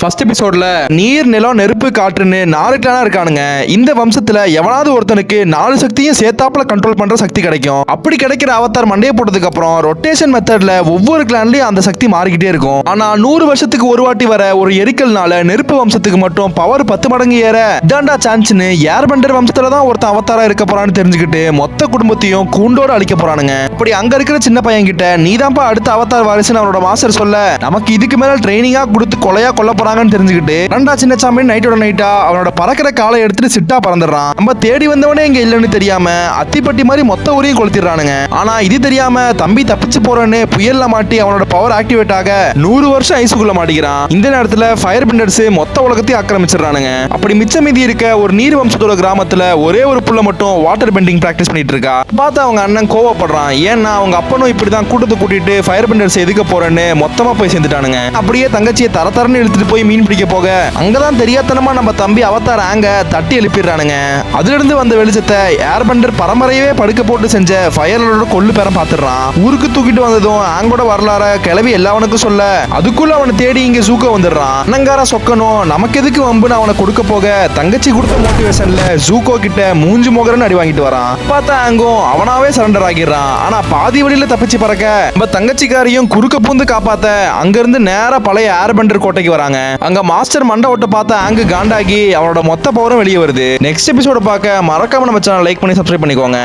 First எபிசோட்ல நீர் நிலம் நெருப்பு காற்றுன்னு 4 கிளானா இருக்கானுங்க. இந்த வம்சத்துல எவனாவது ஒருத்தனுக்கு 4 சக்தியும் சேர்த்தாப்புல கண்ட்ரோல் பண்ற சக்தி கிடைக்கும். அப்படி கிடைக்கிற அவதார் மண்டையை போட்டதுக்கு அப்புறம் ரொட்டேஷன் மெத்தட்ல ஒவ்வொரு கிளான்லயும் அந்த சக்தி மாறிக்கிட்டே இருக்கும். ஆனா 100 வருஷத்துக்கு ஒரு வாட்டி வர ஒரு எரிக்கல்னால நெருப்பு வம்சத்துக்கு மட்டும் பவர் 10 மடங்கு ஏற இதாண்டா சான்ஸ்னு ஏர்பெண்டர் வம்சத்துல தான் ஒருத்தன் அவதாரா இருக்க போறான்னு தெரிஞ்சுக்கிட்டு மொத்த குடும்பத்தையும் கூண்டோட அழிக்க போறானுங்க. அப்படி அங்க இருக்கிற சின்ன பையன் கிட்ட நீதான்ப்பா அடுத்த அவதார் வாரிசுன்னு அவனோட மாஸ்டர் சொல்ல நமக்கு இதுக்கு மேல ட்ரைனிங்கா கொடுத்து கொலையா கொல்ல போறாங்கன்னு தெரிஞ்சுக்கிட்டு ரெண்டா சின்னசாமி நைட்டோட நைட்டா அவனோட பறக்கிற காலை எடுத்துட்டு சிட்டா பறந்துடுறான். நம்ம தேடி வந்தவனே இங்க இல்லன்னு தெரியாம அத்திப்பட்டி மாதிரி மொத்த ஊரையும் கொளுத்திடுறானுங்க. ஆனா இது தெரியாம தம்பி தப்பிச்சு போறேன்னு புயல்ல மாட்டி அவனோட பவர் ஆக்டிவேட் ஆக 100 வருஷம் ஐஸுக்குள்ள மாட்டிக்கிறான். இந்த நேரத்துல ஃபயர் பெண்டர்ஸ் மொத்த உலகத்தையும் ஆக்கிரமிச்சிடறானுங்க. அப்படி மிச்சம் மீதி இருக்க ஒரு நீர் வம்சத்தோட கிராமத்துல ஒரே ஒரு புள்ள மட்டும் வாட்டர் பெண்டிங் பிராக்டிஸ் பண்ணிட்டு இருக்கா. பார்த்து அவங்க அண்ணன் கோவப்படுறான். ஏன்னா அவங்க அப்பனும் இப்படிதான் கூட்டத்தை கூட்டிட்டு ஃபயர் பெண்டர்ஸ் எதுக்க போறேன்னு மொத்தமா போய் சேர்ந்துட்டானுங்க. அப்படியே தங்கச்சியை தரத்தரன்னு இழுத்துட்டு போய் மீன் பிடிக்க போக அங்கதான் தெரியாதனமா நம்ம தம்பி அவதார் ஆங்க தட்டி எழுப்பிடுறானுங்க. அதுல இருந்து வந்த வெளிச்சத்தை ஏர்பெண்டர் பரம்பரையவே படுக்க போட்டு செஞ்ச ஃபயரோட கொள்ளு பேரம் பாத்துறான். ஊருக்கு தூக்கிட்டு வந்ததும் ஆங்கோட வரலாற கிளவி எல்லாவனுக்கும் சொல்ல அதுக்குள்ள அவனை தேடி இங்க ஜூக்கோ வந்துடுறான். அனங்கார சொக்கனும் நமக்கு எதுக்கு வம்புன்னு அவனை கொடுக்க போக தங்கச்சி கொடுத்த மோட்டிவேஷன்ல ஜூக்கோ கிட்ட மூஞ்சி மோகரன்னு அடி வாங்கிட்டு வரான். பார்த்தா ஆங்கும் அவனாவே சரண்டர் ஆகிடுறான். ஆனா பாதி வழியில தப்பிச்சு பறக்க நம்ம தங்கச்சிக்காரையும் குறுக்க பூந்து காப்பாத்த அங்க இருந்து நேரா பழைய ஏர்பெண்டர் கோட்டைக்கு வராங்க. அங்க மாஸ்டர் மண்டை ஓட்ட பார்த்த ஆங்கு காண்டாகி அவனோட மொத்த பவரும் வெளியே வருது. நெக்ஸ்ட் எபிசோட பார்க்க மறக்காம நம்ம சேனல் லைக் பண்ணி சப்ஸ்கிரைப் பண்ணிக்கோங்க.